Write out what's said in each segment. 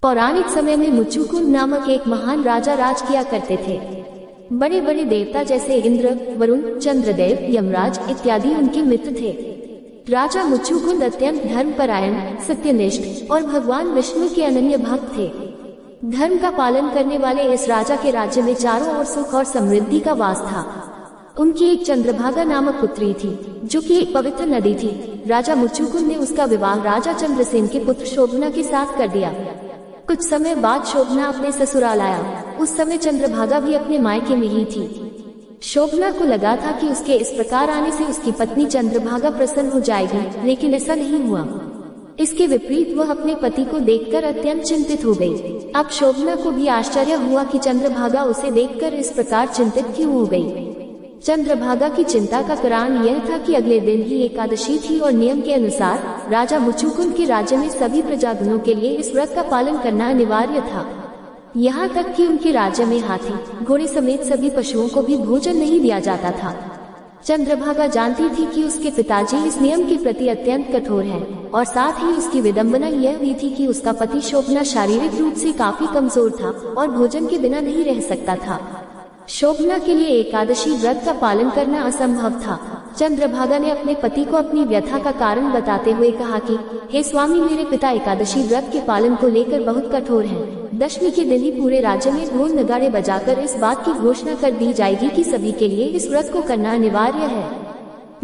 पौराणिक समय में मुच्चुकुंद नामक एक महान राजा राज किया करते थे। बड़े बड़े देवता जैसे इंद्र, वरुण, चंद्रदेव, यमराज इत्यादि उनके मित्र थे। राजा मुच्चुकुंद अत्यंत धर्मपरायण, सत्यनिष्ठ और भगवान विष्णु के अनन्य भक्त थे। धर्म का पालन करने वाले इस राजा के राज्य में चारों ओर सुख और समृद्धि का वास था। उनकी एक चंद्रभागा नामक पुत्री थी, जो कि एक पवित्र नदी थी। राजा मुच्चुकुंद ने उसका विवाह राजा चंद्रसेन के पुत्र शोभना के साथ कर दिया। कुछ समय बाद शोभना अपने ससुराल आया। उस समय चंद्रभागा भी अपने मायके में ही थी। शोभना को लगा था कि उसके इस प्रकार आने से उसकी पत्नी चंद्रभागा प्रसन्न हो जाएगी, लेकिन ऐसा नहीं हुआ। इसके विपरीत वह अपने पति को देखकर अत्यंत चिंतित हो गई। अब शोभना को भी आश्चर्य हुआ कि चंद्रभागा उसे देखकर इस प्रकार चिंतित क्यों हो गई। चंद्रभागा की चिंता का कारण यह था कि अगले दिन ही एकादशी थी और नियम के अनुसार राजा मुच्चुकुंद के राज्य में सभी प्रजाजनों के लिए इस व्रत का पालन करना अनिवार्य था। यहाँ तक कि उनके राज्य में हाथी, घोड़े समेत सभी पशुओं को भी भोजन नहीं दिया जाता था। चंद्रभागा जानती थी कि उसके पिताजी इस नियम के प्रति अत्यंत कठोर हैं, और साथ ही उसकी विडंबना यह भी थी कि उसका पति शोभना शारीरिक रूप से काफी कमजोर था और भोजन के बिना नहीं रह सकता था। शोभना के लिए एकादशी व्रत का पालन करना असंभव था। चंद्रभागा ने अपने पति को अपनी व्यथा का कारण बताते हुए कहा कि हे स्वामी, मेरे पिता एकादशी व्रत के पालन को लेकर बहुत कठोर हैं। दशमी के दिन ही पूरे राज्य में ढोल नगाड़े बजाकर इस बात की घोषणा कर दी जाएगी कि सभी के लिए इस व्रत को करना अनिवार्य है।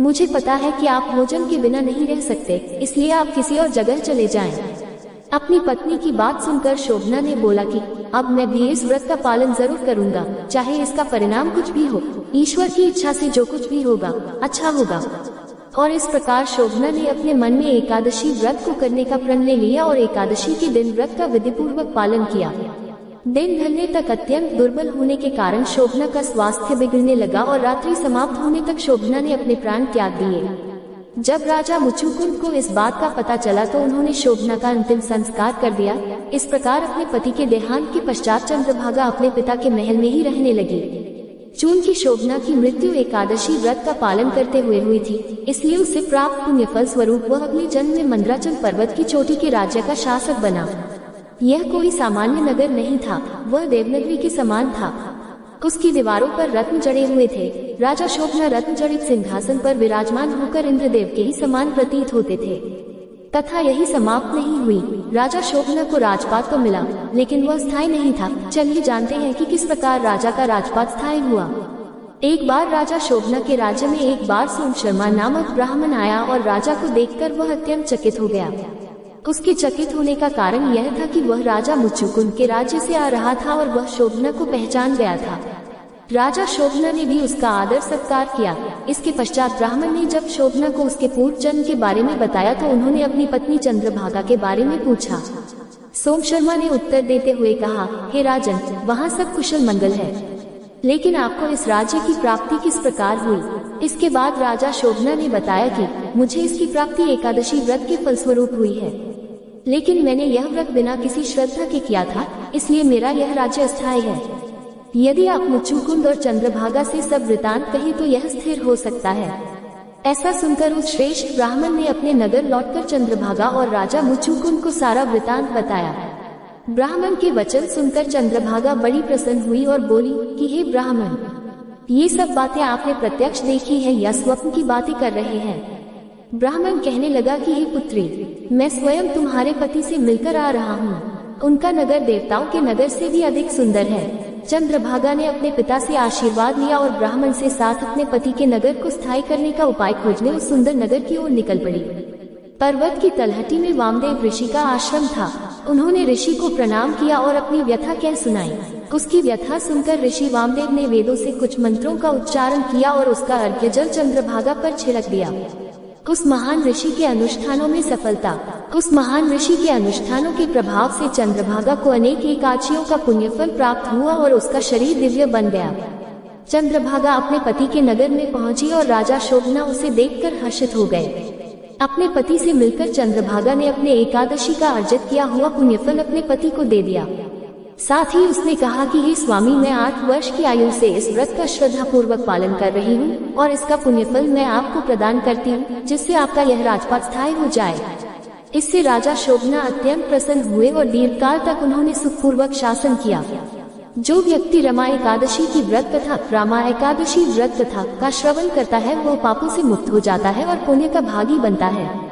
मुझे पता है कि आप भोजन के बिना नहीं रह सकते, इसलिए आप किसी और जगह चले जाएं। अपनी पत्नी की बात सुनकर शोभना ने बोला कि अब मैं भी इस व्रत का पालन जरूर करूंगा, चाहे इसका परिणाम कुछ भी हो। ईश्वर की इच्छा से जो कुछ भी होगा अच्छा होगा। और इस प्रकार शोभना ने अपने मन में एकादशी व्रत को करने का प्रण ले लिया और एकादशी के दिन व्रत का विधिपूर्वक पालन किया। दिन ढलने तक अत्यंत दुर्बल होने के कारण शोभना का स्वास्थ्य बिगड़ने लगा और रात्रि समाप्त होने तक शोभना ने अपने प्राण त्याग दिए। जब राजा मुच्चुकुंद को इस बात का पता चला तो उन्होंने शोभना का अंतिम संस्कार कर दिया। इस प्रकार अपने पति के देहांत के पश्चात चंद्रभागा अपने पिता के महल में ही रहने लगी। चूंकि शोभना की मृत्यु एकादशी व्रत का पालन करते हुए हुई थी, इसलिए उसे प्राप्त पुण्य फल स्वरूप वह अगले जन्म में मंदराचल पर्वत की चोटी के राज्य का शासक बना। यह कोई सामान्य नगर नहीं था, वह देवनगरी के समान था। उसकी दीवारों पर रत्न जड़े हुए थे। राजा शोभना रत्न जड़ित सिंहासन पर विराजमान होकर इंद्रदेव के ही समान प्रतीत होते थे। कथा यही समाप्त नहीं हुई। राजा शोभना को राजपाट तो मिला, लेकिन वह स्थायी नहीं था। चलिए जानते हैं कि किस प्रकार राजा का राजपाट स्थायी हुआ। एक बार राजा शोभना के राज्य में एक बार सोम शर्मा नामक ब्राह्मण आया और राजा को देखकर वह अत्यंत चकित हो गया। उसके चकित होने का कारण यह था कि वह राजा मुच्चुकुंद के राज्य से आ रहा था और वह शोभना को पहचान गया था। राजा शोभना ने भी उसका आदर सत्कार किया। इसके पश्चात ब्राह्मण ने जब शोभना को उसके पूर्व जन्म के बारे में बताया तो उन्होंने अपनी पत्नी चंद्रभागा के बारे में पूछा। सोम शर्मा ने उत्तर देते हुए कहा, हे राजन, वहाँ सब कुशल मंगल है, लेकिन आपको इस राज्य की प्राप्ति किस प्रकार हुई? इसके बाद राजा शोभना ने बताया कि मुझे इसकी प्राप्ति एकादशी व्रत के फलस्वरूप हुई है, लेकिन मैंने यह व्रत बिना किसी श्रद्धा के किया था, इसलिए मेरा यह राज्य अस्थायी है। यदि आप मुच्चुकुंद और चंद्रभागा से सब वृतांत कहें तो यह स्थिर हो सकता है। ऐसा सुनकर उस श्रेष्ठ ब्राह्मण ने अपने नगर लौटकर चंद्रभागा और राजा मुच्चुकुंद को सारा वृतांत बताया। ब्राह्मण के वचन सुनकर चंद्रभागा बड़ी प्रसन्न हुई और बोली कि हे ब्राह्मण, ये सब बातें आपने प्रत्यक्ष देखी है या स्वप्न की बातें कर रहे हैं? ब्राह्मण कहने लगा कि हे पुत्री, मैं स्वयं तुम्हारे पति से मिलकर आ रहा हूँ। उनका नगर देवताओं के नगर से भी अधिक सुंदर है। चंद्रभागा ने अपने पिता से आशीर्वाद लिया और ब्राह्मण से साथ अपने पति के नगर को स्थायी करने का उपाय खोजने उस सुंदर नगर की ओर निकल पड़ी। पर्वत की तलहटी में वामदेव ऋषि का आश्रम था। उन्होंने ऋषि को प्रणाम किया और अपनी व्यथा कह सुनाई। उसकी व्यथा सुनकर ऋषि वामदेव ने वेदों से कुछ मंत्रों का उच्चारण किया और उसका अर्घ्य जल चंद्रभागा पर छिड़क दिया। उस महान ऋषि के अनुष्ठानों के प्रभाव से चंद्रभागा को अनेक एकादशियों का पुण्यफल प्राप्त हुआ और उसका शरीर दिव्य बन गया। चंद्रभागा अपने पति के नगर में पहुंची और राजा शोभना उसे देखकर हर्षित हो गए। अपने पति से मिलकर चंद्रभागा ने अपने एकादशी का अर्जित किया हुआ पुण्यफल अपने पति को दे दिया। साथ ही उसने कहा कि हे स्वामी, मैं 8 वर्ष की आयु से इस व्रत का श्रद्धा पूर्वक पालन कर रही हूँ और इसका पुण्यफल मैं आपको प्रदान करती हूँ, जिससे आपका यह राजपाट स्थायी हो जाए। इससे राजा शोभना अत्यंत प्रसन्न हुए और दीर्घकाल तक उन्होंने सुखपूर्वक शासन किया। जो व्यक्ति रमा एकादशी की व्रत कथा रामा एकादशी व्रत कथा का श्रवण करता है वो पापों से मुक्त हो जाता है और पुण्य का भागी बनता है।